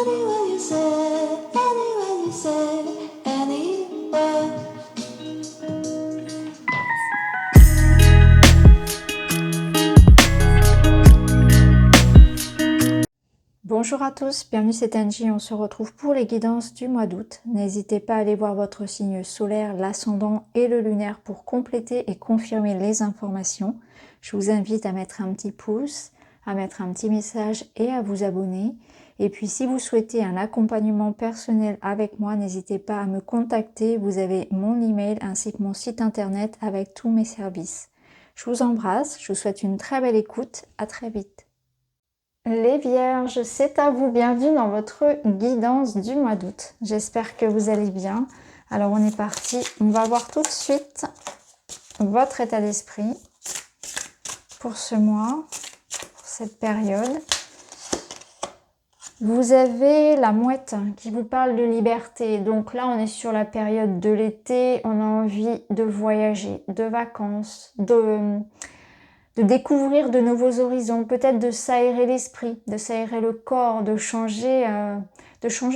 Anywhere you say, anywhere you say, anywhere. Bonjour à tous, bienvenue c'est Angie, on se retrouve pour les guidances du mois d'août. N'hésitez pas à aller voir votre signe solaire, l'ascendant et le lunaire pour compléter et confirmer les informations. Je vous invite à mettre un petit pouce, à mettre un petit message et à vous abonner. Et puis si vous souhaitez un accompagnement personnel avec moi, n'hésitez pas à me contacter. Vous avez mon email ainsi que mon site internet avec tous mes services. Je vous embrasse, je vous souhaite une très belle écoute, à très vite. Les Vierges, c'est à vous, bienvenue dans votre guidance du mois d'août. J'espère que vous allez bien. Alors on est parti, on va voir tout de suite votre état d'esprit pour ce mois, pour cette période. Vous avez la Mouette qui vous parle de liberté. Donc là, on est sur la période de l'été, on a envie de voyager, de vacances, de découvrir de nouveaux horizons, peut-être de s'aérer l'esprit, de s'aérer le corps, de changer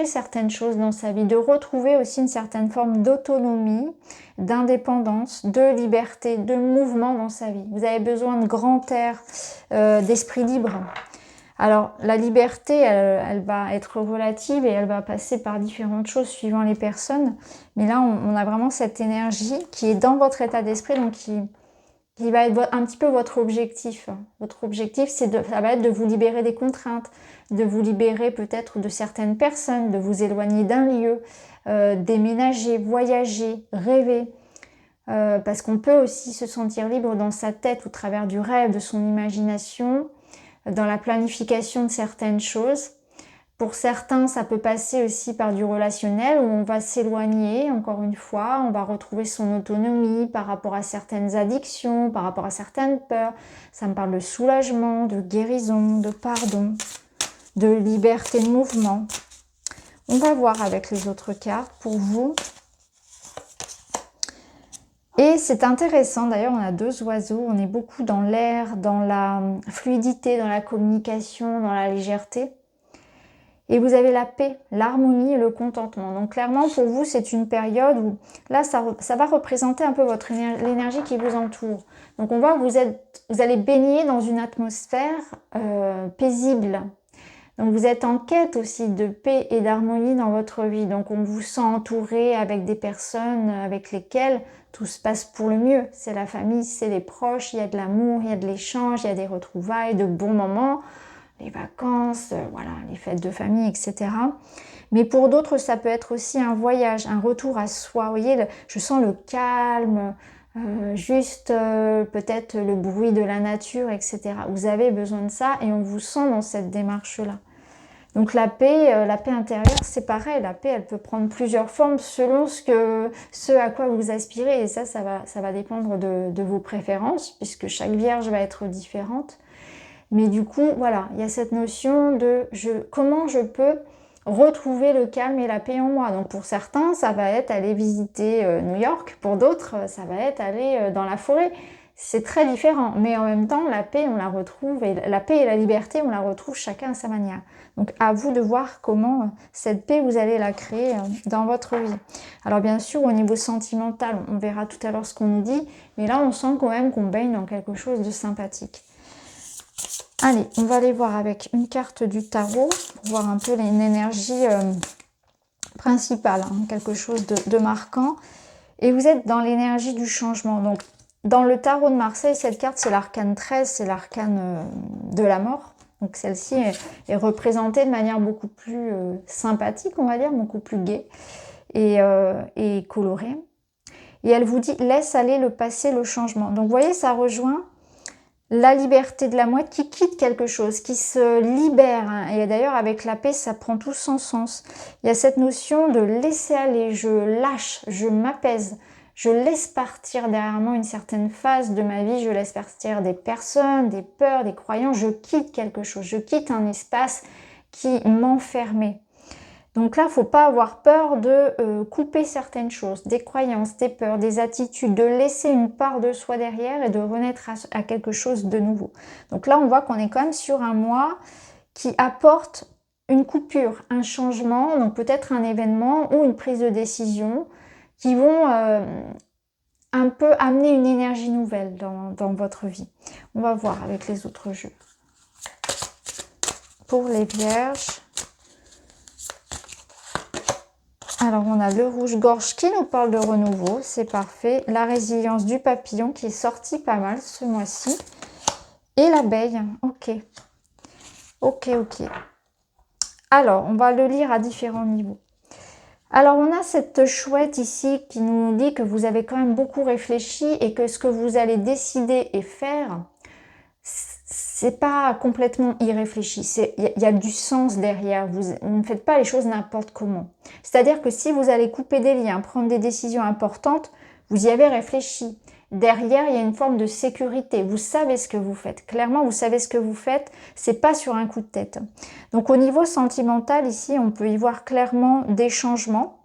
certaines choses dans sa vie, de retrouver aussi une certaine forme d'autonomie, d'indépendance, de liberté, de mouvement dans sa vie. Vous avez besoin de grand air, d'esprit libre. Alors la liberté, elle va être relative et elle va passer par différentes choses suivant les personnes. Mais là, on a vraiment cette énergie qui est dans votre état d'esprit, donc qui va être un petit peu votre objectif. Votre objectif, ça va être de vous libérer des contraintes, de vous libérer peut-être de certaines personnes, de vous éloigner d'un lieu, déménager, voyager, rêver. Parce qu'on peut aussi se sentir libre dans sa tête au travers du rêve, de son imagination, dans la planification de certaines choses. Pour certains, ça peut passer aussi par du relationnel où on va s'éloigner, encore une fois, on va retrouver son autonomie par rapport à certaines addictions, par rapport à certaines peurs. Ça me parle de soulagement, de guérison, de pardon, de liberté de mouvement. On va voir avec les autres cartes pour vous. Et c'est intéressant, d'ailleurs on a deux oiseaux, on est beaucoup dans l'air, dans la fluidité, dans la communication, dans la légèreté. Et vous avez la paix, l'harmonie et le contentement. Donc clairement, pour vous, c'est une période où, là, ça va représenter un peu l'énergie qui vous entoure. Donc on voit que vous allez baigner dans une atmosphère paisible. Donc vous êtes en quête aussi de paix et d'harmonie dans votre vie. Donc on vous sent entouré avec des personnes avec lesquelles tout se passe pour le mieux. C'est la famille, c'est les proches, il y a de l'amour, il y a de l'échange, il y a des retrouvailles, de bons moments. Les vacances, voilà, les fêtes de famille, etc. Mais pour d'autres, ça peut être aussi un voyage, un retour à soi. Vous voyez, je sens le calme, peut-être le bruit de la nature, etc. Vous avez besoin de ça et on vous sent dans cette démarche-là. Donc la paix intérieure, c'est pareil. La paix, elle peut prendre plusieurs formes selon ce à quoi vous aspirez. Et ça va dépendre de vos préférences, puisque chaque vierge va être différente. Mais du coup, voilà, il y a cette notion de comment je peux retrouver le calme et la paix en moi. Donc pour certains, ça va être aller visiter New York. Pour d'autres, ça va être aller dans la forêt. C'est très différent. Mais en même temps, la paix, on la retrouve, et la paix et la liberté, on la retrouve chacun à sa manière. Donc à vous de voir comment cette paix, vous allez la créer dans votre vie. Alors bien sûr, au niveau sentimental, on verra tout à l'heure ce qu'on nous dit. Mais là, on sent quand même qu'on baigne dans quelque chose de sympathique. Allez, on va aller voir avec une carte du tarot pour voir un peu une énergie principale, hein, quelque chose de marquant. Et vous êtes dans l'énergie du changement. Donc, dans le tarot de Marseille, cette carte, c'est l'arcane 13, c'est l'arcane de la mort. Donc, celle-ci est représentée de manière beaucoup plus sympathique, on va dire, beaucoup plus gaie et colorée. Et elle vous dit, laisse aller le passé, le changement. Donc, vous voyez, ça rejoint la liberté de la mouette qui quitte quelque chose, qui se libère. Hein. Et d'ailleurs, avec la paix, ça prend tout son sens. Il y a cette notion de laisser aller, je lâche, je m'apaise, je laisse partir derrière moi une certaine phase de ma vie, je laisse partir des personnes, des peurs, des croyances, je quitte quelque chose, je quitte un espace qui m'enfermait. Donc là, il ne faut pas avoir peur de couper certaines choses, des croyances, des peurs, des attitudes, de laisser une part de soi derrière et de renaître à quelque chose de nouveau. Donc là, on voit qu'on est quand même sur un mois qui apporte une coupure, un changement, donc peut-être un événement ou une prise de décision qui vont un peu amener une énergie nouvelle dans votre vie. On va voir avec les autres jeux. Pour les vierges, alors on a le rouge-gorge qui nous parle de renouveau, c'est parfait. La résilience du papillon qui est sorti pas mal ce mois-ci. Et l'abeille, ok. Ok. Alors, on va le lire à différents niveaux. Alors, on a cette chouette ici qui nous dit que vous avez quand même beaucoup réfléchi et que ce que vous allez décider et faire, c'est pas complètement irréfléchi. Il y a du sens derrière. Vous ne faites pas les choses n'importe comment. C'est-à-dire que si vous allez couper des liens, prendre des décisions importantes, vous y avez réfléchi. Derrière, il y a une forme de sécurité. Vous savez ce que vous faites. Clairement, vous savez ce que vous faites. C'est pas sur un coup de tête. Donc, au niveau sentimental, ici, on peut y voir clairement des changements.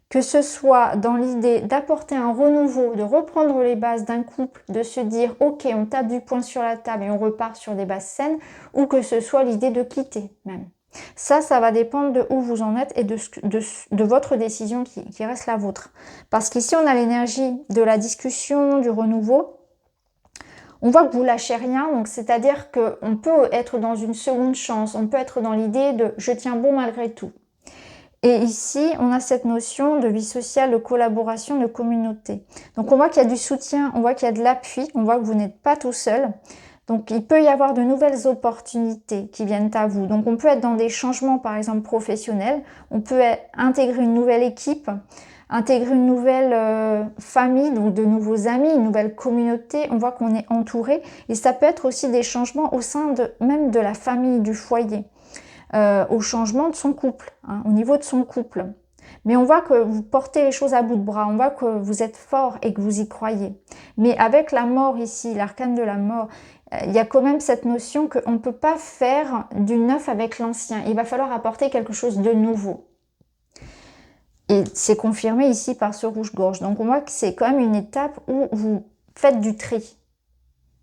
Que ce soit dans l'idée d'apporter un renouveau, de reprendre les bases d'un couple, de se dire « Ok, on tape du poing sur la table et on repart sur des bases saines », ou que ce soit l'idée de quitter même. Ça va dépendre de où vous en êtes et de votre décision qui reste la vôtre. Parce qu'ici, on a l'énergie de la discussion, du renouveau. On voit que vous lâchez rien, donc c'est-à-dire qu'on peut être dans une seconde chance, on peut être dans l'idée de « je tiens bon malgré tout ». Et ici, on a cette notion de vie sociale, de collaboration, de communauté. Donc on voit qu'il y a du soutien, on voit qu'il y a de l'appui, on voit que vous n'êtes pas tout seul. Donc, il peut y avoir de nouvelles opportunités qui viennent à vous. Donc, on peut être dans des changements, par exemple, professionnels. On peut intégrer une nouvelle équipe, intégrer une nouvelle famille, donc de nouveaux amis, une nouvelle communauté. On voit qu'on est entouré. Et ça peut être aussi des changements au sein même de la famille, du foyer, au changement de son couple, hein, au niveau de son couple. Mais on voit que vous portez les choses à bout de bras, on voit que vous êtes fort et que vous y croyez. Mais avec la mort ici, l'arcane de la mort, il y a quand même cette notion qu'on ne peut pas faire du neuf avec l'ancien. Il va falloir apporter quelque chose de nouveau. Et c'est confirmé ici par ce rouge-gorge. Donc on voit que c'est quand même une étape où vous faites du tri.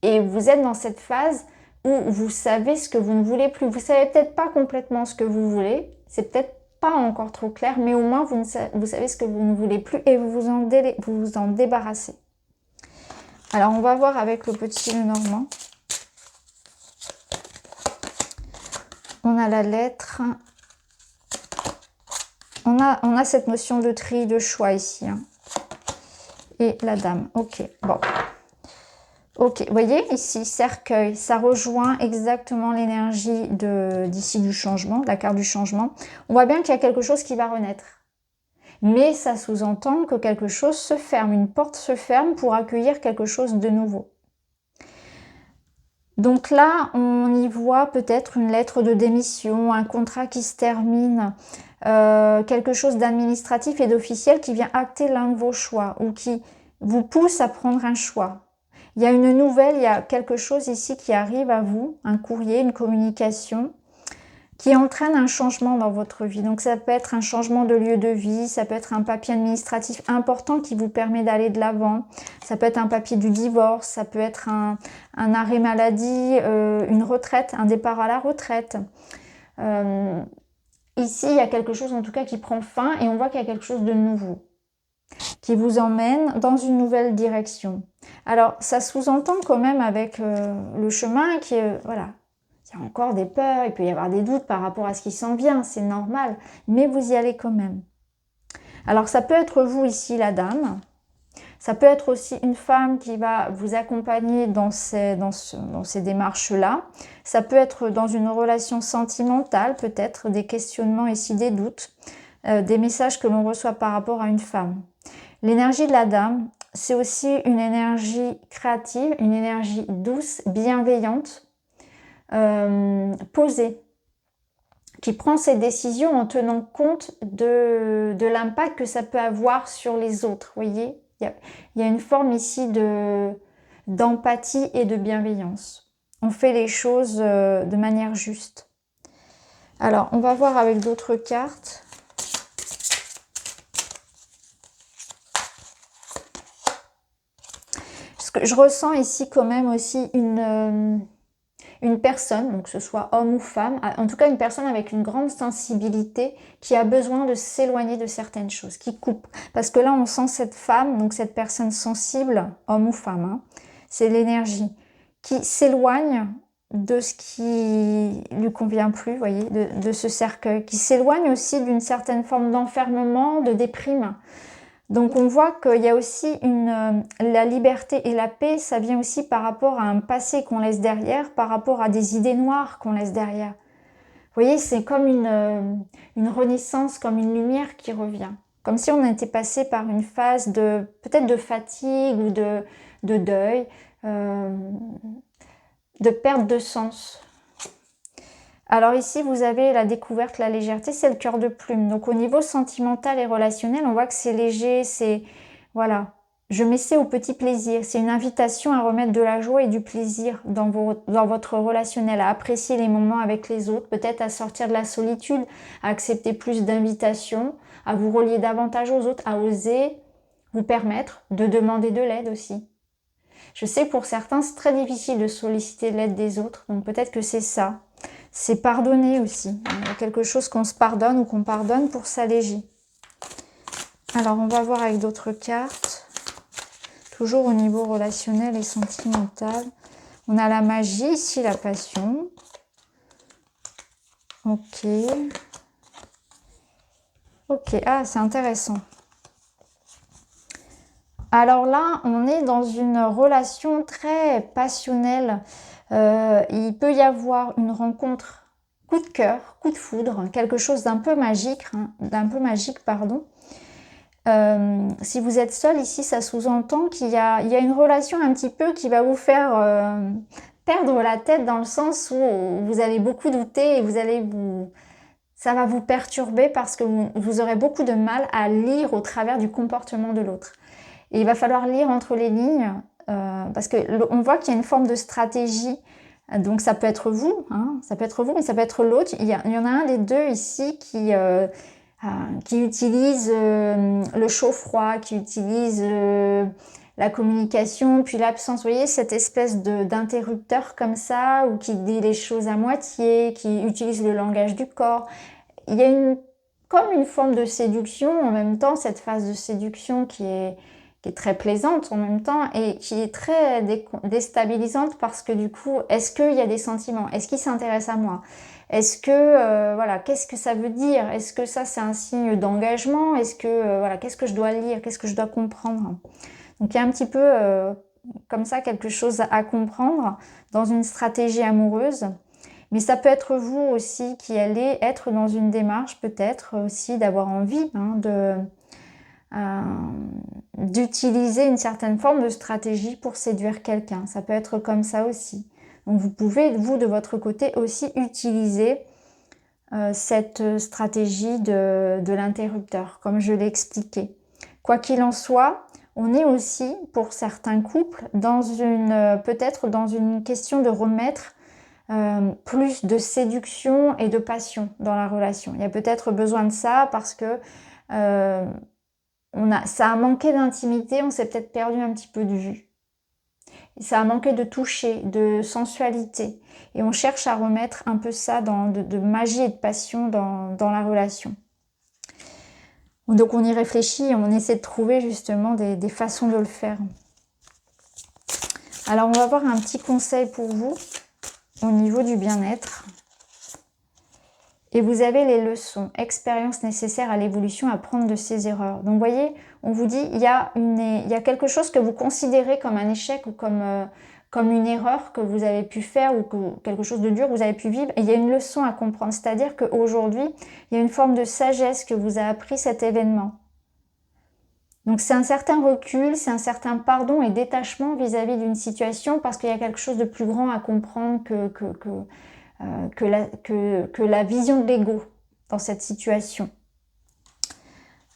Et vous êtes dans cette phase où vous savez ce que vous ne voulez plus. Vous ne savez peut-être pas complètement ce que vous voulez. C'est peut-être pas encore trop clair, mais au moins vous savez ce que vous ne voulez plus et vous vous en débarrassez. Alors on va voir avec le petit Lenormand. On a la lettre. On a cette notion de tri, de choix ici. Hein. Et la dame. Ok, bon. Ok, vous voyez ici, cercueil, ça rejoint exactement l'énergie d'ici du changement, la carte du changement. On voit bien qu'il y a quelque chose qui va renaître. Mais ça sous-entend que quelque chose se ferme, une porte se ferme pour accueillir quelque chose de nouveau. Donc là, on y voit peut-être une lettre de démission, un contrat qui se termine, quelque chose d'administratif et d'officiel qui vient acter l'un de vos choix ou qui vous pousse à prendre un choix. Il y a une nouvelle, il y a quelque chose ici qui arrive à vous, un courrier, une communication, qui entraîne un changement dans votre vie. Donc ça peut être un changement de lieu de vie, ça peut être un papier administratif important qui vous permet d'aller de l'avant, ça peut être un papier du divorce, ça peut être un arrêt maladie, une retraite, un départ à la retraite. Ici, il y a quelque chose en tout cas qui prend fin et on voit qu'il y a quelque chose de nouveau qui vous emmène dans une nouvelle direction. Alors, ça sous-entend quand même avec le chemin qui est, voilà, il y a encore des peurs, il peut y avoir des doutes par rapport à ce qui s'en vient, c'est normal, mais vous y allez quand même. Alors, ça peut être vous ici, la dame, ça peut être aussi une femme qui va vous accompagner dans ces démarches-là, ça peut être dans une relation sentimentale, peut-être des questionnements ici, des doutes, des messages que l'on reçoit par rapport à une femme. L'énergie de la dame, c'est aussi une énergie créative, une énergie douce, bienveillante, posée, qui prend ses décisions en tenant compte de l'impact que ça peut avoir sur les autres. Vous voyez, il y a une forme ici d'empathie et de bienveillance. On fait les choses de manière juste. Alors, on va voir avec d'autres cartes. Je ressens ici quand même aussi une une personne, donc que ce soit homme ou femme, en tout cas une personne avec une grande sensibilité qui a besoin de s'éloigner de certaines choses, qui coupe. Parce que là, on sent cette femme, donc cette personne sensible, homme ou femme, hein, c'est l'énergie, qui s'éloigne de ce qui lui convient plus, vous voyez, de ce cercueil, qui s'éloigne aussi d'une certaine forme d'enfermement, de déprime. Donc on voit qu'il y a aussi la liberté et la paix, ça vient aussi par rapport à un passé qu'on laisse derrière, par rapport à des idées noires qu'on laisse derrière. Vous voyez, c'est comme une renaissance, comme une lumière qui revient. Comme si on était passé par une phase peut-être de fatigue ou de deuil, de perte de sens. Alors ici, vous avez la découverte, la légèreté, c'est le cœur de plume. Donc au niveau sentimental et relationnel, on voit que c'est léger, c'est... Voilà, je m'essaie au petit plaisir. C'est une invitation à remettre de la joie et du plaisir dans votre relationnel, à apprécier les moments avec les autres, peut-être à sortir de la solitude, à accepter plus d'invitations, à vous relier davantage aux autres, à oser vous permettre de demander de l'aide aussi. Je sais que pour certains, c'est très difficile de solliciter l'aide des autres, donc peut-être que c'est ça. C'est pardonner aussi. Il y a quelque chose qu'on se pardonne ou qu'on pardonne pour s'alléger. Alors, on va voir avec d'autres cartes. Toujours au niveau relationnel et sentimental. On a la magie, ici la passion. Ok. Ok, ah, c'est intéressant. Alors là, on est dans une relation très passionnelle. Il peut y avoir une rencontre coup de cœur, coup de foudre, quelque chose d'un peu magique, pardon. Si vous êtes seul ici, ça sous-entend qu'il y a une relation un petit peu qui va vous faire perdre la tête dans le sens où vous allez beaucoup douter et ça va vous perturber parce que vous aurez beaucoup de mal à lire au travers du comportement de l'autre. Et il va falloir lire entre les lignes parce qu'on voit qu'il y a une forme de stratégie. Donc ça peut être vous, hein, ça peut être vous, mais ça peut être l'autre. Il y en a un des deux ici qui utilise le chaud-froid, qui utilise la communication, puis l'absence. Vous voyez, cette espèce d'interrupteur comme ça, ou qui dit les choses à moitié, qui utilise le langage du corps. Il y a comme une forme de séduction, en même temps, cette phase de séduction qui est très plaisante en même temps et qui est très déstabilisante parce que du coup, est-ce qu'il y a des sentiments? Est-ce qu'il s'intéresse à moi? Est-ce que, voilà, qu'est-ce que ça veut dire? Est-ce que ça, c'est un signe d'engagement? Est-ce que, voilà, qu'est-ce que je dois lire? Qu'est-ce que je dois comprendre? Donc, il y a un petit peu comme ça quelque chose à comprendre dans une stratégie amoureuse. Mais ça peut être vous aussi qui allez être dans une démarche peut-être aussi d'avoir envie d'utiliser une certaine forme de stratégie pour séduire quelqu'un. Ça peut être comme ça aussi. Donc vous pouvez, vous de votre côté, aussi utiliser cette stratégie de l'interrupteur, comme je l'ai expliqué. Quoi qu'il en soit, on est aussi, pour certains couples, peut-être dans une question de remettre plus de séduction et de passion dans la relation. Il y a peut-être besoin de ça parce que ça a manqué d'intimité, on s'est peut-être perdu un petit peu de vue. Ça a manqué de toucher, de sensualité. Et on cherche à remettre un peu ça de magie et de passion dans la relation. Donc on y réfléchit et on essaie de trouver justement des façons de le faire. Alors on va voir un petit conseil pour vous au niveau du bien-être. Et vous avez les leçons, expériences nécessaires à l'évolution, à prendre de ses erreurs. Donc vous voyez, on vous dit, il y a quelque chose que vous considérez comme un échec ou comme une erreur que vous avez pu faire ou quelque chose de dur que vous avez pu vivre. Et il y a une leçon à comprendre, c'est-à-dire qu'aujourd'hui, il y a une forme de sagesse que vous a appris cet événement. Donc c'est un certain recul, c'est un certain pardon et détachement vis-à-vis d'une situation parce qu'il y a quelque chose de plus grand à comprendre que la vision de l'ego dans cette situation.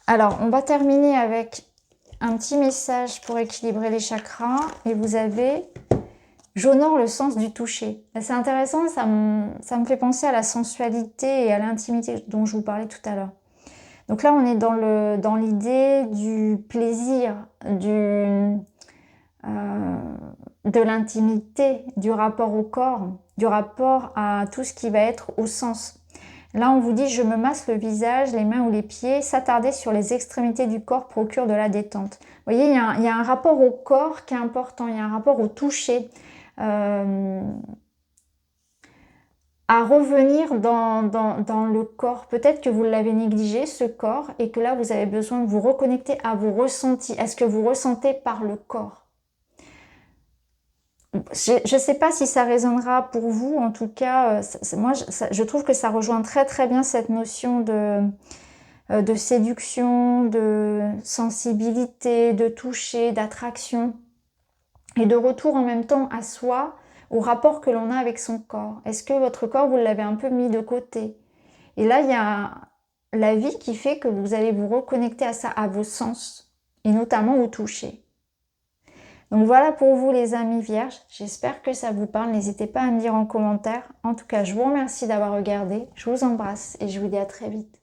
Alors, on va terminer avec un petit message pour équilibrer les chakras. Et vous avez « J'honore le sens du toucher ». C'est intéressant, ça me fait penser à la sensualité et à l'intimité dont je vous parlais tout à l'heure. Donc là, on est dans l'idée du plaisir, de l'intimité, du rapport au corps, du rapport à tout ce qui va être au sens. Là, on vous dit, je me masse le visage, les mains ou les pieds, s'attarder sur les extrémités du corps procure de la détente. Vous voyez, il y a un rapport au corps qui est important, il y a un rapport au toucher, à revenir dans le corps. Peut-être que vous l'avez négligé, ce corps, et que là, vous avez besoin de vous reconnecter à vos ressentis, à ce que vous ressentez par le corps. Je ne sais pas si ça résonnera pour vous, en tout cas, moi, je trouve que ça rejoint très très bien cette notion de séduction, de sensibilité, de toucher, d'attraction, et de retour en même temps à soi, au rapport que l'on a avec son corps. Est-ce que votre corps, vous l'avez un peu mis de côté? Et là, il y a la vie qui fait que vous allez vous reconnecter à ça, à vos sens, et notamment au toucher. Donc voilà pour vous les amis vierges, j'espère que ça vous parle, n'hésitez pas à me dire en commentaire. En tout cas, je vous remercie d'avoir regardé, je vous embrasse et je vous dis à très vite.